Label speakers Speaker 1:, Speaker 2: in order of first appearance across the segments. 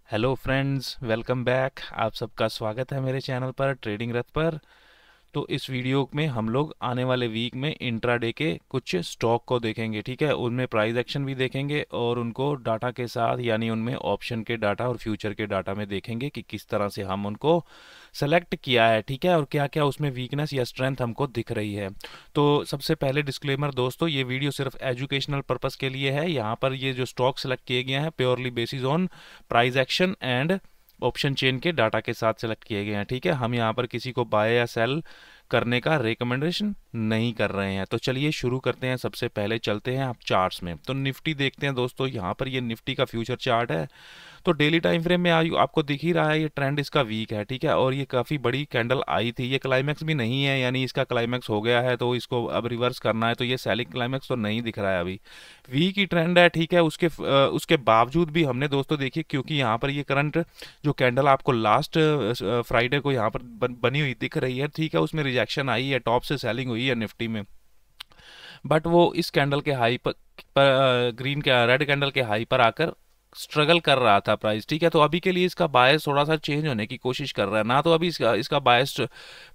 Speaker 1: Hello friends, welcome back. आप सबका स्वागत है मेरे चैनल पर ट्रेडिंग रथ पर। तो इस वीडियो में हम लोग आने वाले वीक में इंट्राडे के कुछ स्टॉक को देखेंगे, ठीक है। उनमें प्राइस एक्शन भी देखेंगे और उनको डाटा के साथ, यानी उनमें ऑप्शन के डाटा और फ्यूचर के डाटा में देखेंगे कि किस तरह से हम उनको सेलेक्ट किया है, ठीक है, और क्या क्या उसमें वीकनेस या स्ट्रेंथ हमको दिख रही है। तो सबसे पहले डिस्क्लेमर दोस्तों, ये वीडियो सिर्फ एजुकेशनल पर्पस के लिए है। यहाँ पर ये जो स्टॉक सेलेक्ट किए गए हैं purely basis on price action and option chain के डाटा के साथ सेलेक्ट किए गए हैं, ठीक है। हम यहाँ पर किसी को बाय या सेल करने का रिकमेंडेशन नहीं कर रहे हैं। तो चलिए शुरू करते हैं। सबसे पहले चलते हैं आप चार्ट्स में। तो निफ्टी देखते हैं दोस्तों। यहाँ पर ये निफ्टी का फ्यूचर चार्ट है। तो डेली टाइम फ्रेम में आपको दिख ही रहा है ये ट्रेंड इसका वीक है, ठीक है। और ये काफ़ी बड़ी कैंडल आई थी, ये क्लाइमैक्स भी नहीं है, यानी इसका क्लाइमैक्स हो गया है तो इसको अब रिवर्स करना है। तो ये सेलिंग क्लाइमैक्स तो नहीं दिख रहा है अभी, वीक ही ट्रेंड है, ठीक है। उसके बावजूद भी हमने दोस्तों देखिए, क्योंकि यहाँ पर ये करंट जो कैंडल आपको लास्ट फ्राइडे को यहाँ पर बनी हुई दिख रही है, ठीक है, उसमें रिजेक्शन आई है, टॉप से सेलिंग हुई है निफ्टी में। बट वो इस कैंडल के हाई पर ग्रीन के रेड कैंडल के हाई पर आकर स्ट्रगल कर रहा था प्राइस, ठीक है। तो अभी के लिए इसका बायस थोड़ा सा चेंज होने की कोशिश कर रहा है ना। तो अभी इसका बायस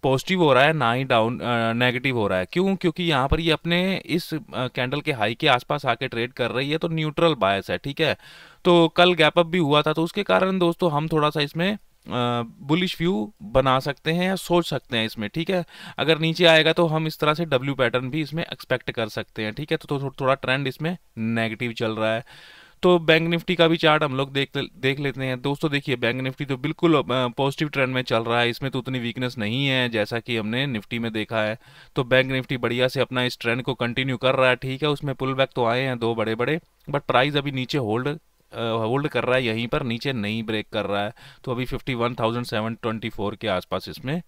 Speaker 1: पॉजिटिव हो रहा है, ना ही डाउन नेगेटिव हो रहा है। क्यों? क्योंकि यहाँ पर ये अपने इस कैंडल के हाई के आसपास आके ट्रेड कर रही है, तो न्यूट्रल बायस है, ठीक है। तो कल गैप अप भी हुआ था, तो उसके कारण दोस्तों हम थोड़ा सा इसमें बुलिश व्यू बना सकते हैं या सोच सकते हैं इसमें, ठीक है। अगर नीचे आएगा तो हम इस तरह से डब्ल्यू पैटर्न भी इसमें एक्सपेक्ट कर सकते हैं, ठीक है। तो थोड़ा ट्रेंड इसमें नेगेटिव चल रहा है। तो बैंक निफ्टी का भी चार्ट हम लोग देख लेते हैं दोस्तों। देखिए बैंक निफ्टी तो बिल्कुल पॉजिटिव ट्रेंड में चल रहा है, इसमें तो उतनी वीकनेस नहीं है जैसा कि हमने निफ्टी में देखा है। तो बैंक निफ्टी बढ़िया से अपना इस ट्रेंड को कंटिन्यू कर रहा है, ठीक है। उसमें पुल बैक तो आए हैं दो बड़े बड़े, बट प्राइस अभी नीचे होल्ड कर रहा है, यहीं पर नीचे नहीं ब्रेक कर रहा है। तो अभी 51,724 के आसपास इसमें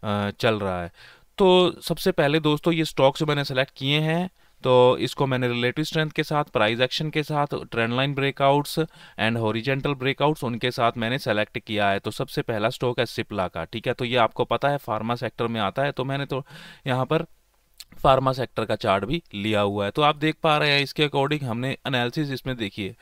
Speaker 1: चल रहा है। तो सबसे पहले दोस्तों ये स्टॉक्स मैंने सेलेक्ट किए हैं। तो इसको मैंने रिलेटिव स्ट्रेंथ के साथ, प्राइस एक्शन के साथ, trend line breakouts and horizontal breakouts उनके साथ मैंने सेलेक्ट किया है। तो सबसे पहला स्टॉक है सिप्ला का, ठीक है। तो ये आपको पता है फार्मा सेक्टर में आता है, तो मैंने तो यहाँ पर फार्मा सेक्टर का चार्ट भी लिया हुआ है। तो आप देख पा रहे हैं इसके अकॉर्डिंग हमने एनालिसिस इसमें देखिए,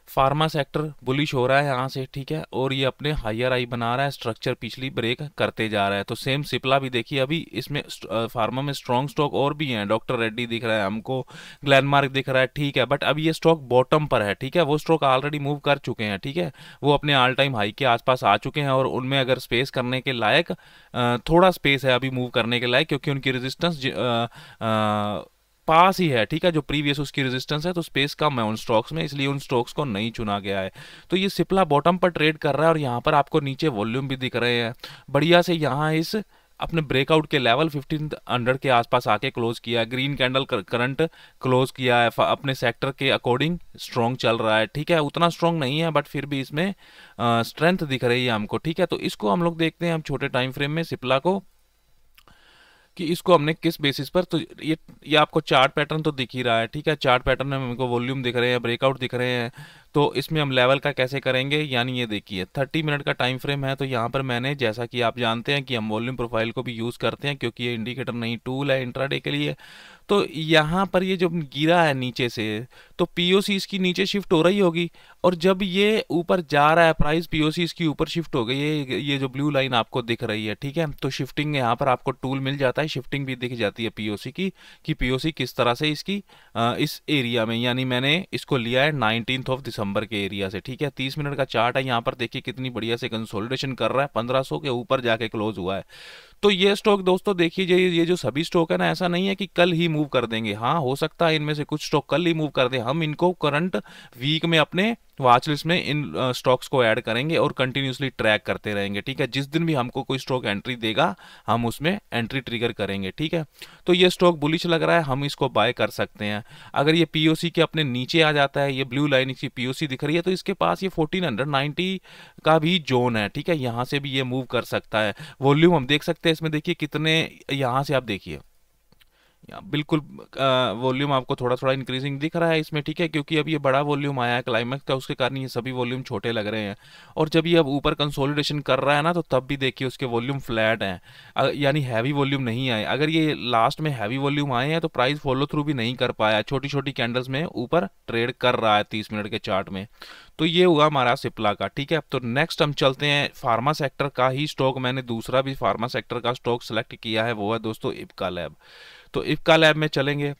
Speaker 1: फार्मा सेक्टर बुलिश हो रहा है यहाँ से, ठीक है, और ये अपने हायर आई बना रहा है, स्ट्रक्चर पिछली ब्रेक करते जा रहा है। तो सेम सिप्ला भी देखिए, अभी इसमें फार्मा में स्ट्रॉन्ग स्टॉक और भी हैं, डॉक्टर रेड्डी दिख रहा है हमको, ग्लेनमार्क दिख रहा है, ठीक है। बट अब ये स्टॉक बॉटम पर है, ठीक है। वो स्टॉक ऑलरेडी मूव कर चुके हैं, ठीक है, वो अपने ऑल टाइम हाई के आसपास आ चुके हैं और उनमें अगर स्पेस करने के लायक थोड़ा स्पेस है अभी मूव करने के लायक, क्योंकि उनकी रेजिस्टेंस पास ही है, ठीक है। जो प्रीवियस उसकी रेजिस्टेंस है, तो स्पेस कम है उन स्टॉक्स में, इसलिए उन स्टॉक्स को नहीं चुना गया है। तो ये सिप्ला बॉटम पर ट्रेड कर रहा है और यहाँ पर आपको नीचे वॉल्यूम भी दिख रहे हैं बढ़िया से। यहाँ इस अपने ब्रेकआउट के लेवल 1500 के आसपास आके क्लोज किया है, ग्रीन कैंडल करंट क्लोज किया है, अपने सेक्टर के अकॉर्डिंग स्ट्रॉन्ग चल रहा है, ठीक है। उतना स्ट्रॉन्ग नहीं है बट फिर भी इसमें स्ट्रेंथ दिख रही है हमको, ठीक है। तो इसको हम लोग देखते हैं हम छोटे टाइम फ्रेम में सिप्ला को, कि इसको हमने किस बेसिस पर। तो ये आपको चार्ट पैटर्न तो दिख ही रहा है, ठीक है। चार्ट पैटर्न में हमको वॉल्यूम दिख रहे हैं, ब्रेकआउट दिख रहे हैं। तो इसमें हम लेवल का कैसे करेंगे, यानी ये देखिए 30 मिनट का टाइम फ्रेम है। तो यहाँ पर मैंने, जैसा कि आप जानते हैं कि हम वॉल्यूम प्रोफाइल को भी यूज़ करते हैं, क्योंकि ये इंडिकेटर नहीं टूल है इंट्राडे के लिए। तो यहाँ पर ये जो गिरा है नीचे से, तो पीओसी इसकी नीचे शिफ्ट हो रही होगी, और जब ये ऊपर जा रहा है प्राइस, पीओसी इसकी ऊपर शिफ्ट हो गई, ये जो ब्लू लाइन आपको दिख रही है, ठीक है। तो शिफ्टिंग यहाँ पर आपको टूल मिल जाता है, शिफ्टिंग भी दिख जाती है पीओसी की, कि पीओसी किस तरह से इसकी इस एरिया में, यानी मैंने इसको लिया है 19 ऑफ दिसंबर के एरिया से, ठीक है। 30 मिनट का चार्ट है, यहाँ पर देखिए कितनी बढ़िया से कंसोलिडेशन कर रहा है, 1500 के ऊपर जाके क्लोज हुआ है। तो ये स्टॉक दोस्तों देखिए, ये जो सभी स्टॉक है ना, ऐसा नहीं है कि कल ही मूव कर देंगे। हाँ, हो सकता है इनमें से कुछ स्टॉक कल ही मूव कर दे। हम इनको करंट वीक में अपने वॉच लिस्ट में इन स्टॉक्स को ऐड करेंगे और कंटिन्यूसली ट्रैक करते रहेंगे, ठीक है। जिस दिन भी हमको कोई स्टॉक एंट्री देगा, हम उसमें एंट्री ट्रिगर करेंगे, ठीक है। तो ये स्टॉक बुलिश लग रहा है, हम इसको बाय कर सकते हैं। अगर ये पीओसी के अपने नीचे आ जाता है, ये ब्लू लाइन इसकी पीओसी दिख रही है, तो इसके पास ये 1490 का भी जोन है, ठीक है। यहाँ से भी ये मूव कर सकता है। वॉल्यूम हम देख सकते हैं इसमें, देखिए कितने, यहाँ से आप देखिए, बिल्कुल वॉल्यूम आपको थोड़ा थोड़ा इंक्रीजिंग दिख रहा है इसमें, ठीक है, क्योंकि अब ये बड़ा वॉल्यूम आया है क्लाइमैक्स का, उसके कारण ये सभी वॉल्यूम छोटे लग रहे हैं। और जब ये अब ऊपर कंसोलिडेशन कर रहा है ना, तो तब भी देखिए उसके वॉल्यूम फ्लैट हैं, यानी हैवी वॉल्यूम नहीं आए। अगर ये लास्ट में हैवी वॉल्यूम आए हैं तो प्राइस फॉलो थ्रू भी नहीं कर पाया, छोटी छोटी कैंडल्स में ऊपर ट्रेड कर रहा है 30 मिनट के चार्ट में। तो ये हुआ हमारा सिप्ला का, ठीक है। तो नेक्स्ट हम चलते हैं फार्मा सेक्टर का ही स्टॉक, मैंने दूसरा भी फार्मा सेक्टर का स्टॉक सेलेक्ट किया है, वो है दोस्तों इप्का लैब। तो इफ्का लैब में चलेंगे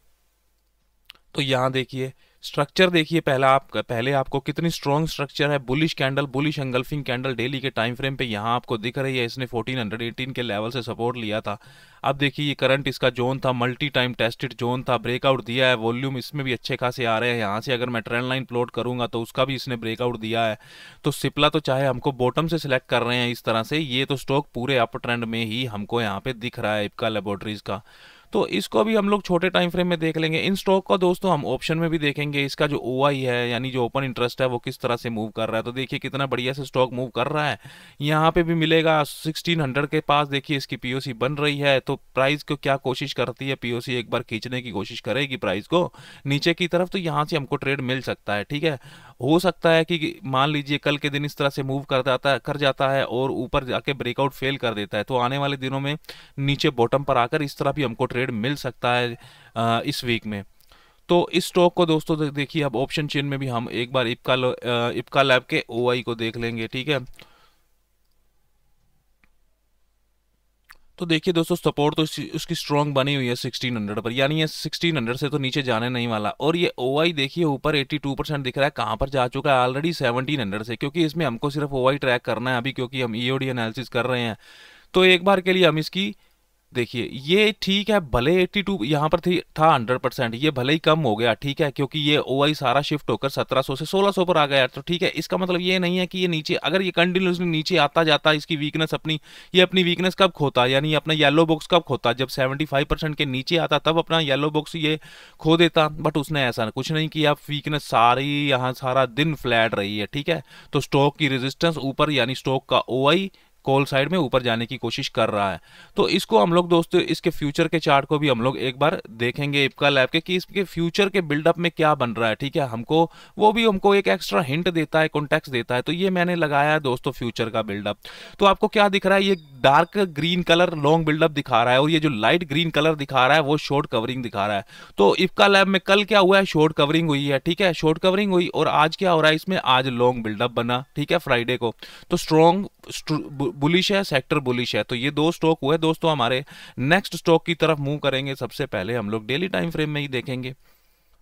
Speaker 1: तो यहाँ देखिए स्ट्रक्चर देखिए, पहले आपको कितनी स्ट्रॉन्ग स्ट्रक्चर है, bullish candle, bullish engulfing candle daily के टाइम फ्रेम पे यहाँ आपको दिख रही है। इसने 1418 के लेवल से सपोर्ट लिया था। अब देखिए ये करंट इसका जोन था, मल्टी टाइम टेस्टेड जोन था, ब्रेकआउट दिया है, वॉल्यूम इसमें भी अच्छे खासे आ रहे हैं। यहाँ से अगर मैं ट्रेंड लाइन प्लॉट करूंगा तो उसका भी इसने ब्रेकआउट दिया है। तो सिप्ला तो चाहे हमको बॉटम से सिलेक्ट कर रहे हैं इस तरह से, ये तो स्टॉक पूरे अप ट्रेंड में ही हमको यहाँ पे दिख रहा है इप्का लेबोरेटरीज का। तो इसको भी हम लोग छोटे टाइम फ्रेम में देख लेंगे। इन स्टॉक का दोस्तों हम ऑप्शन में भी देखेंगे, इसका जो ओआई है यानी जो ओपन इंटरेस्ट है वो किस तरह से मूव कर रहा है। तो देखिए कितना बढ़िया से स्टॉक मूव कर रहा है, यहाँ पे भी मिलेगा 1600 के पास। देखिए इसकी पीओसी बन रही है, तो प्राइस को क्या कोशिश करती है, पीओसी एक बार खींचने की कोशिश करेगी प्राइस को नीचे की तरफ, तो यहाँ से हमको ट्रेड मिल सकता है, ठीक है। हो सकता है कि मान लीजिए कल के दिन इस तरह से मूव कर जाता है और ऊपर जाके ब्रेकआउट फेल कर देता है, तो आने वाले दिनों में नीचे बॉटम पर आकर इस तरह भी हमको ट्रेड मिल सकता है इस वीक में। तो इस स्टॉक को दोस्तों देखिए अब ऑप्शन चेन में भी हम एक बार इप्का लैब के ओआई को देख लेंगे, ठीक है। तो देखिए दोस्तों सपोर्ट तो उसकी स्ट्रॉन्ग बनी हुई है 1600 पर, यानी ये 1600 से तो नीचे जाने नहीं वाला। और ये ओआई देखिए ऊपर 82% दिख रहा है, कहाँ पर जा चुका है ऑलरेडी 1700 से, क्योंकि इसमें हमको सिर्फ ओआई ट्रैक करना है अभी, क्योंकि हम ईओडी एनालिसिस कर रहे हैं। तो एक बार के लिए हम इसकी देखिए ये ठीक है, भले 82 यहाँ पर था 100%, ये भले ही कम हो गया, ठीक है, क्योंकि ये ओआई सारा शिफ्ट होकर 1700 से 1600 पर आ गया। तो ठीक है, इसका मतलब ये नहीं है कि ये नीचे, अगर ये कंटिन्यूसली नीचे आता जाता, इसकी वीकनेस ये अपनी वीकनेस कब खोता, यानी अपना येलो बॉक्स कब खोता, जब 75% के नीचे आता तब अपना येलो बॉक्स ये खो देता। बट उसने ऐसा कुछ नहीं किया, वीकनेस सारी यहाँ सारा दिन फ्लैट रही है, ठीक है। तो स्टॉक की रेजिस्टेंस ऊपर, यानी स्टॉक का ओआई कॉल साइड में ऊपर जाने की कोशिश कर रहा है। तो इसको हम लोग दोस्तों इसके फ्यूचर के चार्ट को भी हम लोग एक बार देखेंगे इप्का लैब के, कि इसके फ्यूचर के बिल्डअप में क्या बन रहा है, ठीक है। हमको वो भी हमको एक एक्स्ट्रा हिंट देता है, कॉन्टेक्स्ट देता है। तो ये मैंने लगाया है दोस्तों फ्यूचर का बिल्डअप। तो आपको क्या दिख रहा है, ये dark green colour long buildup दिखा रहा है, और ये जो लाइट ग्रीन कलर दिखा रहा है वो शॉर्ट कवरिंग दिखा रहा है। तो इप्का लैब में कल क्या हुआ है, शॉर्ट कवरिंग हुई है, ठीक है, शॉर्ट कवरिंग हुई। और आज क्या हो रहा है इसमें, आज लॉन्ग बिल्डअप बना, ठीक है, फ्राइडे को। तो स्ट्रॉन्ग बुलिश है, सेक्टर बुलिश है। तो ये दो स्टॉक हुए दोस्तों हमारे। नेक्स्ट स्टॉक की तरफ मूव करेंगे, सबसे पहले हम लोग डेली टाइम फ्रेम में ही देखेंगे।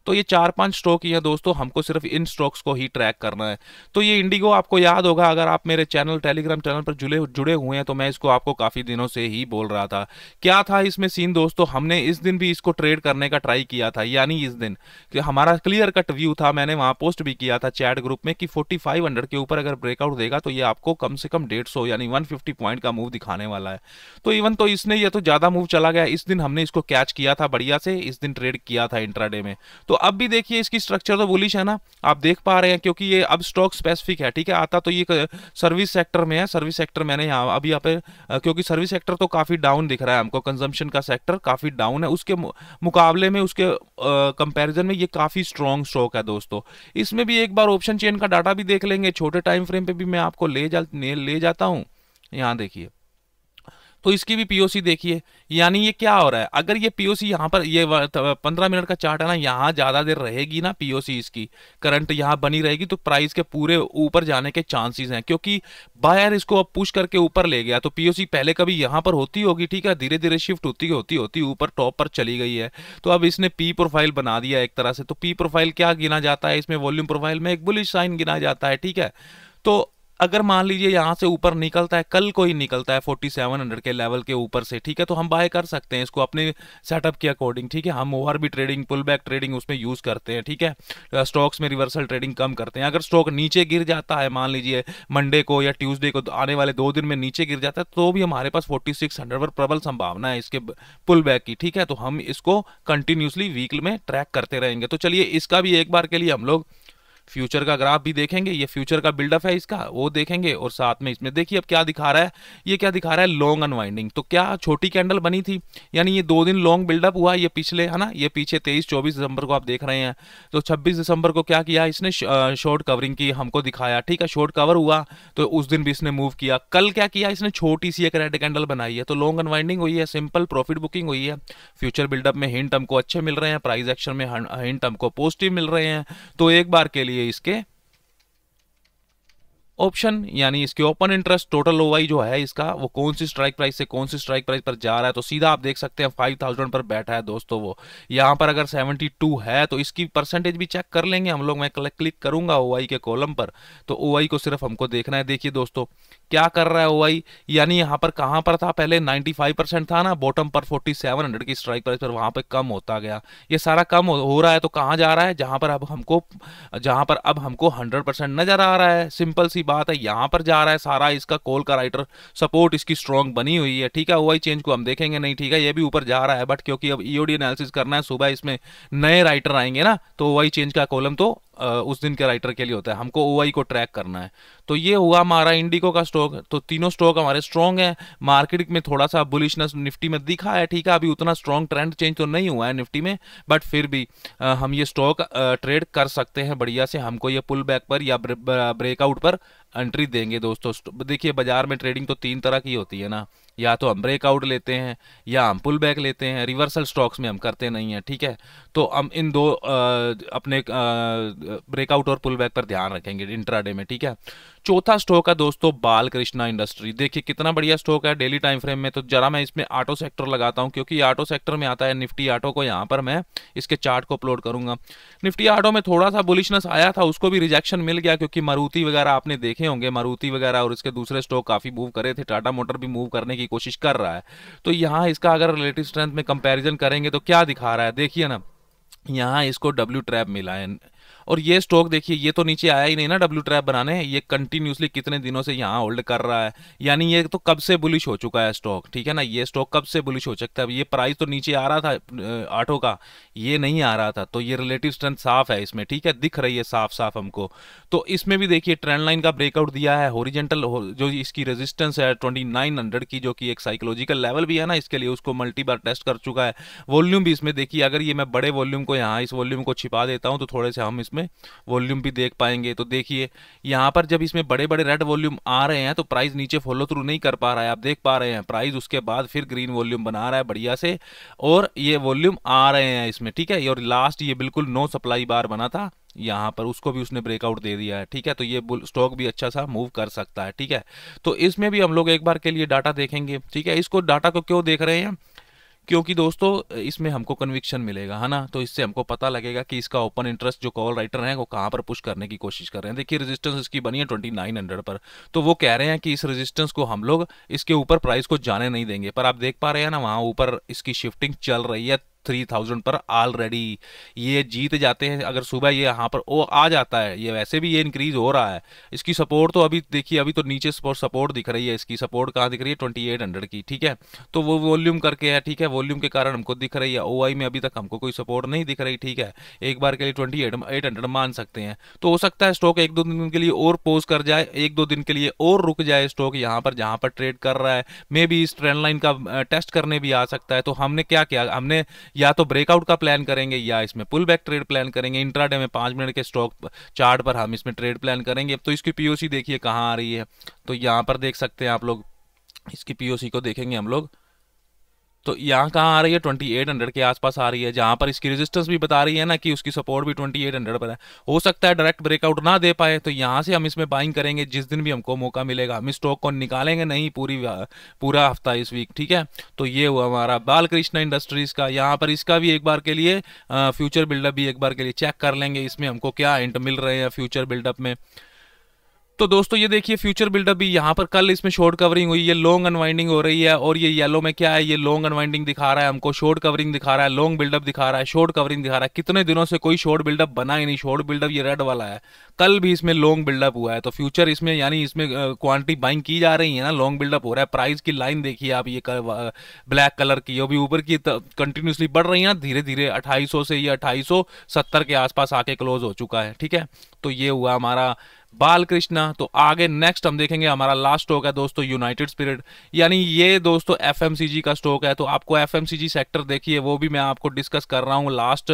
Speaker 1: तो ये 4-5 स्टॉक ही है दोस्तों, हमको सिर्फ इन स्टॉक्स को ही ट्रैक करना है। तो ये इंडिगो आपको याद होगा, अगर आप मेरे टेलीग्राम चैनल पर जुड़े हुए हैं, तो मैं इसको आपको काफ़ी दिनों से ही बोल रहा था। क्या था इसमें सीन दोस्तों, हमने इस दिन भी इसको ट्रेड करने का ट्राई किया था, यानी इस दिन कि हमारा क्लियर कट व्यू था, मैंने वहाँ पोस्ट भी किया था चैट ग्रुप में कि 4500 के ऊपर अगर ब्रेकआउट देगा तो ये आपको कम से कम 150 यानी 150 पॉइंट का मूव दिखाने वाला है। तो इवन तो इसने ये तो ज़्यादा मूव चला गया, इस दिन हमने इसको कैच किया था बढ़िया से, इस दिन ट्रेड किया था इंट्राडे में। तो अब भी देखिए इसकी स्ट्रक्चर तो बुलिश है ना, आप देख पा रहे हैं, क्योंकि ये अब स्टॉक स्पेसिफिक है, ठीक है। आता तो ये सर्विस सेक्टर में है, सर्विस सेक्टर मैंने यहाँ अभी यहाँ पे क्योंकि सर्विस सेक्टर तो काफी डाउन दिख रहा है हमको, कंजम्पशन का सेक्टर काफी डाउन है, उसके मुकाबले में उसके कंपैरिजन में ये काफी स्ट्रॉन्ग स्टॉक है दोस्तों। इसमें भी एक बार ऑप्शन चेन का डाटा भी देख लेंगे, छोटे टाइम फ्रेम पे भी मैं आपको ले जाता हूँ। यहाँ देखिए तो इसकी भी पीओसी देखिए, यानी ये क्या हो रहा है, अगर ये पीओसी यहाँ पर ये 15 मिनट का चार्ट है ना, यहाँ ज़्यादा देर रहेगी ना पीओसी, इसकी करंट यहाँ बनी रहेगी, तो प्राइस के पूरे ऊपर जाने के चांसेस हैं, क्योंकि बायर इसको अब पुश करके ऊपर ले गया। तो पीओसी पहले कभी यहाँ पर होती होगी, ठीक है, धीरे धीरे शिफ्ट होती ऊपर टॉप पर चली गई है। तो अब इसने पी प्रोफाइल बना दिया एक तरह से। तो पी प्रोफाइल क्या गिना जाता है इसमें, वॉल्यूम प्रोफाइल में एक बुलिश साइन गिना जाता है, ठीक है। तो अगर मान लीजिए यहां से ऊपर निकलता है, कल को ही निकलता है 4700 के लेवल के ऊपर से, ठीक है, तो हम बाय कर सकते हैं इसको अपने सेटअप के अकॉर्डिंग, ठीक है। हम ओवर भी ट्रेडिंग, पुल बैक ट्रेडिंग उसमें यूज करते हैं, ठीक है। स्टॉक्स में रिवर्सल ट्रेडिंग कम करते हैं। अगर स्टॉक नीचे गिर जाता है, मान लीजिए मंडे को या ट्यूसडे को, आने वाले 2 दिन में नीचे गिर जाता है, तो भी हमारे पास 4600 पर प्रबल संभावना है इसके पुल बैक की, ठीक है। तो हम इसको कंटिन्यूसली वीक में ट्रैक करते रहेंगे। तो चलिए इसका भी एक बार के लिए हम लोग फ्यूचर का ग्राफ भी देखेंगे, ये फ्यूचर का बिल्डअप है इसका, वो देखेंगे, और साथ में इसमें देखिए अब क्या दिखा रहा है, ये क्या दिखा रहा है, लॉन्ग अनवाइंडिंग। तो क्या छोटी कैंडल बनी थी, यानी ये 2 दिन लॉन्ग बिल्डअप हुआ, ये पिछले है ना, ये पीछे 23-24 दिसंबर को आप देख रहे हैं। तो 26 दिसंबर को क्या किया इसने, शॉर्ट कवरिंग की हमको दिखाया, ठीक है, शॉर्ट कवर हुआ, तो उस दिन भी इसने मूव किया। कल क्या किया इसने, छोटी सी एक रेड कैंडल बनाई है, तो लॉन्ग अनवाइंडिंग हुई है, सिंपल प्रॉफिट बुकिंग हुई है। फ्यूचर बिल्डअप में हिंट हमको अच्छे मिल रहे हैं, प्राइस एक्शन में हिंट हमको पॉजिटिव मिल रहे हैं। तो एक बार के लिए इसके ऑप्शन यानी इसके ओपन इंटरेस्ट टोटल ओवाई जो है इसका, वो कौन सी स्ट्राइक प्राइस से कौन सी स्ट्राइक प्राइस पर जा रहा है, तो सीधा आप देख सकते हैं 5000 पर बैठा है दोस्तों वो। यहाँ पर अगर 72 है तो इसकी परसेंटेज भी चेक कर लेंगे हम लोग। मैं क्लिक करूंगा ओवाई के कॉलम पर, तो ओवाई को सिर्फ हमको देखना है। देखिए दोस्तों क्या कर रहा है ओवाई, यानी यहाँ पर कहाँ पर था पहले 95% था ना, बॉटम पर 4700 की स्ट्राइक प्राइस पर, वहां पर कम होता गया, ये सारा कम हो रहा है। तो कहाँ जा रहा है, जहां पर अब हमको 100% नजर आ रहा है, सिंपल सी बात है, यहां पर जा रहा है सारा इसका कॉल का राइटर, सपोर्ट इसकी स्ट्रांग बनी हुई है, ठीक है। ओवाई चेंज को हम देखेंगे नहीं, ठीक है, ये भी ऊपर जा रहा है, बट क्योंकि अब ईओडी एनालिसिस करना है सुबह, इसमें नए राइटर आएंगे ना, तो ओवाई चेंज का कॉलम तो उस दिन के राइटर के लिए होता है, हमको ओवाई को ट्रैक करना है। तो ये हुआ हमारा इंडिको का स्टॉक। तो तीनों स्टॉक हमारे स्ट्रांग है, मार्केट में थोड़ा सा बुलिशनेस निफ्टी में दिखा है, ठीक है, अभी उतना स्ट्रांग ट्रेंड चेंज तो नहीं हुआ है निफ्टी में, बट फिर भी हम ये स्टॉक ट्रेड कर सकते हैं बढ़िया से। हमको ये पुल बैक पर या ब्रेकआउट पर एंट्री देंगे दोस्तों। देखिए बाजार में ट्रेडिंग तो 3 तरह की होती है ना, या तो हम ब्रेकआउट लेते हैं या हम पुल बैक लेते हैं, रिवर्सल स्टॉक्स में हम करते नहीं हैं, ठीक है। तो हम इन दो अपने ब्रेकआउट और पुल बैक पर ध्यान रखेंगे इंट्राडे में, ठीक है। चौथा स्टॉक है दोस्तों बालकृष्णा इंडस्ट्री। देखिए कितना बढ़िया स्टॉक है डेली टाइम फ्रेम में। तो जरा मैं इसमें ऑटो सेक्टर लगाता हूं, क्योंकि ऑटो सेक्टर में आता है निफ्टी ऑटो को, यहां पर मैं इसके चार्ट को अपलोड करूंगा। निफ्टी ऑटो में थोड़ा सा बुलिशनेस आया था, उसको भी रिजेक्शन मिल गया, क्योंकि मारुति वगैरह आपने देखे होंगे, मारुति वगैरह और इसके दूसरे स्टॉक काफी मूव करे थे, टाटा मोटर भी मूव करने की कोशिश कर रहा है। तो यहाँ इसका अगर रिलेटिव स्ट्रेंथ में कंपेरिजन करेंगे तो क्या दिखा रहा है, देखिए ना, यहाँ इसको डब्ल्यू ट्रैप मिला है, और ये स्टॉक देखिए ये तो नीचे आया ही नहीं ना डब्ल्यू ट्रैप बनाने, ये कंटिन्यूसली कितने दिनों से यहाँ होल्ड कर रहा है, यानी ये तो कब से बुलिश हो चुका है स्टॉक, ठीक है ना। ये स्टॉक कब से बुलिश हो सकता है, ये प्राइस तो नीचे आ रहा था ऑटो का, ये नहीं आ रहा था, तो ये रिलेटिव स्ट्रेंथ साफ है इसमें, ठीक है, दिख रही है साफ साफ हमको। तो इसमें भी देखिए ट्रेंड लाइन का ब्रेकआउट दिया है, हॉरिजॉन्टल जो इसकी रेजिस्टेंस है 2900 की, जो कि एक साइकोलॉजिकल लेवल भी है ना इसके लिए, उसको मल्टी बार टेस्ट कर चुका है। वॉल्यूम भी इसमें देखिए, अगर ये मैं बड़े वॉल्यूम को यहाँ इस वॉल्यूम को छिपा देता हूँ तो थोड़े से हम इसमें वॉल्यूम भी देख पाएंगे। तो देखिए यहाँ पर जब इसमें बड़े बड़े रेड वॉल्यूम आ रहे हैं तो प्राइस नीचे फॉलो थ्रू नहीं कर पा रहा है, आप देख पा रहे हैं प्राइस उसके बाद फिर ग्रीन वॉल्यूम बना रहा है बढ़िया से, और ये वॉल्यूम आ रहे हैं इसमें, ठीक है। और लास्ट ये बिल्कुल नो सप्लाई बार बना था यहाँ पर, उसको भी उसने ब्रेकआउट दे दिया है, ठीक है। तो ये स्टॉक भी अच्छा सा मूव कर सकता है, ठीक है। तो इसमें भी हम लोग एक बार के लिए डाटा देखेंगे, ठीक है। इसको डाटा को क्यों देख रहे हैं, क्योंकि दोस्तों इसमें हमको कन्विक्शन मिलेगा, है ना, तो इससे हमको पता लगेगा कि इसका ओपन इंटरेस्ट जो कॉल राइटर है वो कहाँ पर पुश करने की कोशिश कर रहे हैं। देखिए रेजिस्टेंस इसकी बनी है 2900 पर, तो वो कह रहे हैं कि इस रेजिस्टेंस को हम लोग इसके ऊपर प्राइस को जाने नहीं देंगे, पर आप देख पा रहे हैं ना वहाँ ऊपर इसकी शिफ्टिंग चल रही है 3000 पर ऑलरेडी। ये जीत जाते हैं अगर सुबह ये यहाँ पर वो आ जाता है, ये वैसे भी ये इंक्रीज हो रहा है। इसकी सपोर्ट तो अभी देखिए, अभी तो नीचे सपोर्ट दिख रही है, इसकी सपोर्ट कहाँ दिख रही है 2800 की, ठीक है। तो वो वॉल्यूम करके है, ठीक है, वॉल्यूम के कारण हमको दिख रही है। ओआई में अभी तक हमको कोई सपोर्ट नहीं दिख रही, ठीक है, एक बार के लिए 2800 मान सकते हैं। तो हो सकता है स्टॉक 1-2 दिन के लिए और पोज कर जाए, 1-2 दिन के लिए और रुक जाए स्टॉक यहाँ पर जहाँ पर ट्रेड कर रहा है, मे बी इस ट्रेंड लाइन का टेस्ट करने भी आ सकता है। तो हमने क्या किया, हमने या तो ब्रेकआउट का प्लान करेंगे या इसमें पुल बैक ट्रेड प्लान करेंगे। इंट्राडे में 5 मिनट के स्टॉक चार्ट पर हम इसमें ट्रेड प्लान करेंगे। तो इसकी पीओसी देखिए कहाँ आ रही है, तो यहाँ पर देख सकते हैं आप लोग, इसकी पीओसी को देखेंगे हम लोग, तो यहाँ कहाँ आ रही है 2800 के आसपास आ रही है, जहाँ पर इसकी रेजिस्टेंस भी बता रही है ना कि उसकी सपोर्ट भी 2800 पर है। हो सकता है डायरेक्ट ब्रेकआउट ना दे पाए, तो यहाँ से हम इसमें बाइंग करेंगे जिस दिन भी हमको मौका मिलेगा। हम स्टॉक को निकालेंगे नहीं पूरा हफ्ता इस वीक, ठीक है। तो ये हुआ हमारा बालकृष्ण इंडस्ट्रीज का। यहाँ पर इसका भी एक बार के लिए फ्यूचर बिल्डअप भी एक बार के लिए चेक कर लेंगे, इसमें हमको क्या हिंट मिल रहे हैं फ्यूचर बिल्डअप में। तो दोस्तों ये देखिए फ्यूचर बिल्डअप भी यहाँ पर कल इसमें शॉर्ट कवरिंग हुई, ये लॉन्ग अनवाइंडिंग हो रही है, और ये येलो में क्या है, ये लॉन्ग अनवाइंडिंग दिखा रहा है हमको, शॉर्ट कवरिंग दिखा रहा है, लॉन्ग बिल्डअप दिखा रहा है, शॉर्ट कवरिंग दिखा रहा है। कितने दिनों से कोई शॉर्ट बिल्डअप बना ही नहीं, शॉर्ट बिल्डअप ये रेड वाला है, कल भी इसमें लॉन्ग बिल्डअप हुआ है। तो फ्यूचर इसमें यानी इसमें क्वांटिटी बाइंग की जा रही है ना, लॉन्ग बिल्डअप हो रहा है। प्राइस की लाइन देखिए आप, ये ब्लैक कलर की, वो भी ऊपर की कंटिन्यूसली बढ़ रही है ना धीरे धीरे, 2800 से ये 2870 के आसपास आके क्लोज हो चुका है, ठीक है। तो ये हुआ हमारा बाल कृष्णा। तो आगे नेक्स्ट हम देखेंगे हमारा लास्ट स्टॉक है दोस्तों यूनाइटेड स्पिरिट, यानी ये दोस्तों एफएमसीजी का स्टॉक है। तो आपको एफएमसीजी सेक्टर देखिए, वो भी मैं आपको डिस्कस कर रहा हूँ लास्ट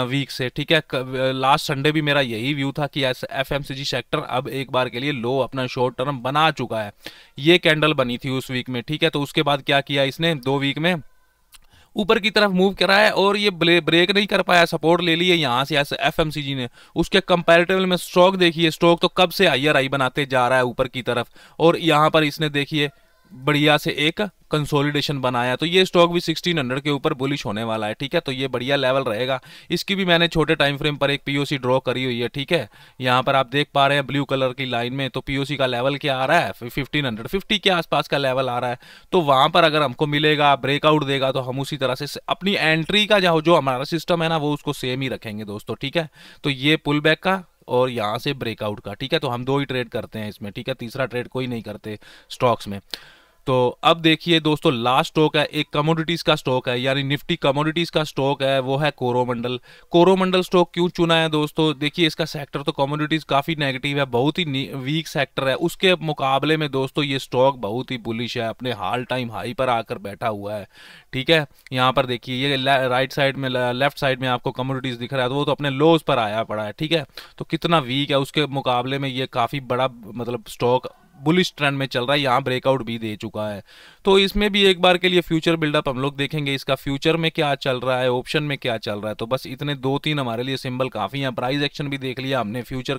Speaker 1: वीक से, ठीक है। लास्ट संडे भी मेरा यही व्यू था कि एफएमसीजी सेक्टर अब एक बार के लिए लो अपना शॉर्ट टर्म बना चुका है। ये कैंडल बनी थी उस वीक में, ठीक है। तो उसके बाद क्या किया इसने, 2 वीक में ऊपर की तरफ मूव करा है, और ये ब्रेक नहीं कर पाया, सपोर्ट ले ली है यहाँ से एफएमसीजी ने। उसके कंपैरेटिव में स्टॉक देखिए, स्टॉक तो कब से हायर हाई बनाते जा रहा है ऊपर की तरफ, और यहाँ पर इसने देखिए बढ़िया से एक कंसोलिडेशन बनाया। तो ये स्टॉक भी 1600 के ऊपर बुलिश होने वाला है, ठीक है। तो ये बढ़िया लेवल रहेगा। इसकी भी मैंने छोटे टाइम फ्रेम पर एक पीओसी ड्रॉ करी हुई है, ठीक है। यहाँ पर आप देख पा रहे हैं ब्लू कलर की लाइन में, तो पीओसी का लेवल क्या आ रहा है, 1550 के आसपास का लेवल आ रहा है। तो वहां पर अगर हमको मिलेगा, ब्रेकआउट देगा, तो हम उसी तरह से अपनी एंट्री का जो हमारा सिस्टम है ना, वो उसको सेम ही रखेंगे दोस्तों, ठीक है। तो ये पुल बैक का और यहाँ से ब्रेकआउट का, ठीक है। तो हम 2 ही ट्रेड करते हैं इसमें, ठीक है। तीसरा ट्रेड कोई नहीं करते स्टॉक्स में। तो अब देखिए दोस्तों लास्ट स्टॉक है, एक कमोडिटीज का स्टॉक है, यानी निफ्टी कमोडिटीज का स्टॉक है, वो है कोरोमंडल। कोरोमंडल स्टॉक क्यों चुना है दोस्तों, देखिए इसका सेक्टर तो कमोडिटीज काफी नेगेटिव है, बहुत ही वीक सेक्टर है। उसके मुकाबले में दोस्तों ये स्टॉक बहुत ही बुलिश है, अपने हाल टाइम हाई पर आकर बैठा हुआ है, ठीक है। यहाँ पर देखिए ये राइट साइड में, लेफ्ट साइड में आपको कमोडिटीज दिख रहा है, तो वो तो अपने लोज पर आया पड़ा है, ठीक है। तो कितना वीक है, उसके मुकाबले में ये काफी बड़ा मतलब स्टॉक बुलिश ट्रेंड में चल रहा है, यहाँ ब्रेकआउट भी दे चुका है। तो इसमें भी एक बार के लिए फ्यूचर बिल्डअप हम लोग देखेंगे, इसका फ्यूचर में क्या चल रहा है, ऑप्शन में क्या चल रहा है। तो बस इतने 2-3 हमारे लिए सिंबल काफी हैं। प्राइस एक्शन भी देख लिया हमने, फ्यूचर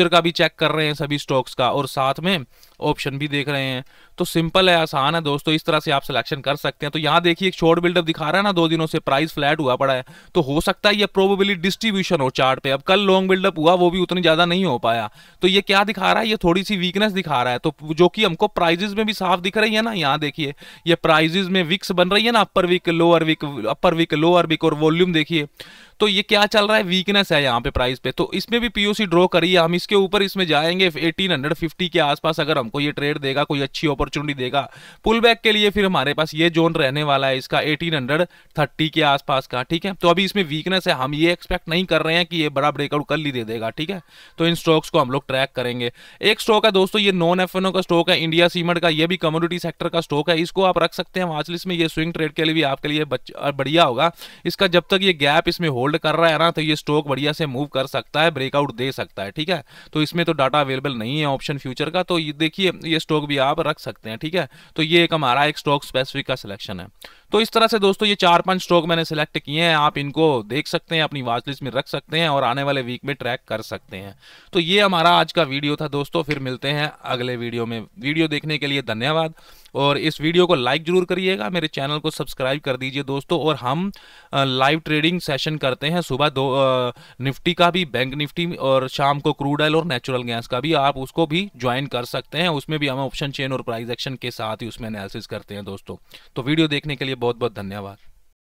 Speaker 1: का भी चेक कर रहे हैं सभी स्टॉक्स का, और साथ में ऑप्शन भी देख रहे हैं। तो सिंपल है, आसान है दोस्तों, इस तरह से आप सिलेक्शन कर सकते हैं। तो यहाँ देखिए एक शॉर्ट बिल्डअप दिखा रहा है ना 2 दिनों से, प्राइस फ्लैट हुआ पड़ा है, तो हो सकता है ये प्रोबेबिलिटी डिस्ट्रीब्यूशन हो चार्ट पे। अब कल लॉन्ग बिल्डअप हुआ, वो भी उतनी ज्यादा नहीं हो पाया, तो ये क्या दिखा रहा है, ये थोड़ी सी वीकनेस दिखा रहा है। तो जो कि हमको प्राइजेस में भी साफ दिख रही है ना, यहाँ देखिए ये प्राइजेस में विक्स बन रही है ना, अपर वीक लोअर वीक, अपर वीक लोअर वीक, और वॉल्यूम देखिए। तो ये क्या चल रहा है, वीकनेस है यहाँ पे प्राइस पे। तो इसमें भी पीओसी ड्रॉ करिए, हम इसके ऊपर इसमें जाएंगे 1850 के आसपास। अगर हमको ये ट्रेड देगा, कोई अच्छी अपॉर्चुनिटी देगा पुल बैक के लिए, फिर हमारे पास ये जोन रहने वाला है इसका 1830 के आसपास का, ठीक है। तो अभी इसमें वीकनेस है, हम ये एक्सपेक्ट नहीं कर रहे हैं कि ये बड़ा ब्रेकआउट कल ही दे देगा, ठीक है। तो इन स्टॉक्स को हम लोग ट्रैक करेंगे। एक स्टॉक है दोस्तों, ये नॉन एफएनओ का स्टॉक है, इंडिया सीमेंट का, ये भी कमोडिटी सेक्टर का स्टॉक है। इसको आप रख सकते हैं वॉच लिस्ट में, ये स्विंग ट्रेड के लिए भी आपके लिए बढ़िया होगा। इसका जब तक ये गैप इसमें होल्ड कर रहा है ना, तो ये स्टॉक बढ़िया से मूव कर सकता है, ब्रेकआउट दे सकता है, ठीक है। तो इसमें तो डाटा अवेलेबल नहीं है ऑप्शन फ्यूचर का, तो ये देखिए ये स्टॉक भी आप रख सकते हैं, ठीक है। तो ये एक हमारा एक स्टॉक स्पेसिफिक का सिलेक्शन है। तो इस तरह से दोस्तों ये 4-5 स्टॉक मैंने सिलेक्ट किए हैं, आप इनको देख सकते हैं, अपनी वॉच लिस्ट में रख सकते हैं, और आने वाले वीक में ट्रैक कर सकते हैं। तो ये हमारा आज का वीडियो था दोस्तों, फिर मिलते हैं अगले वीडियो में। वीडियो देखने के लिए धन्यवाद, और इस वीडियो को लाइक जरूर करिएगा, मेरे चैनल को सब्सक्राइब कर दीजिए दोस्तों। और हम लाइव ट्रेडिंग सेशन करते हैं सुबह निफ्टी का भी, बैंक निफ्टी, और शाम को क्रूड ऑयल और नेचुरल गैस का भी, आप उसको भी ज्वाइन कर सकते हैं। उसमें भी हम ऑप्शन चेन और प्राइस एक्शन के साथ ही उसमें एनालिसिस करते हैं दोस्तों। तो वीडियो देखने के लिए बहुत बहुत धन्यवाद।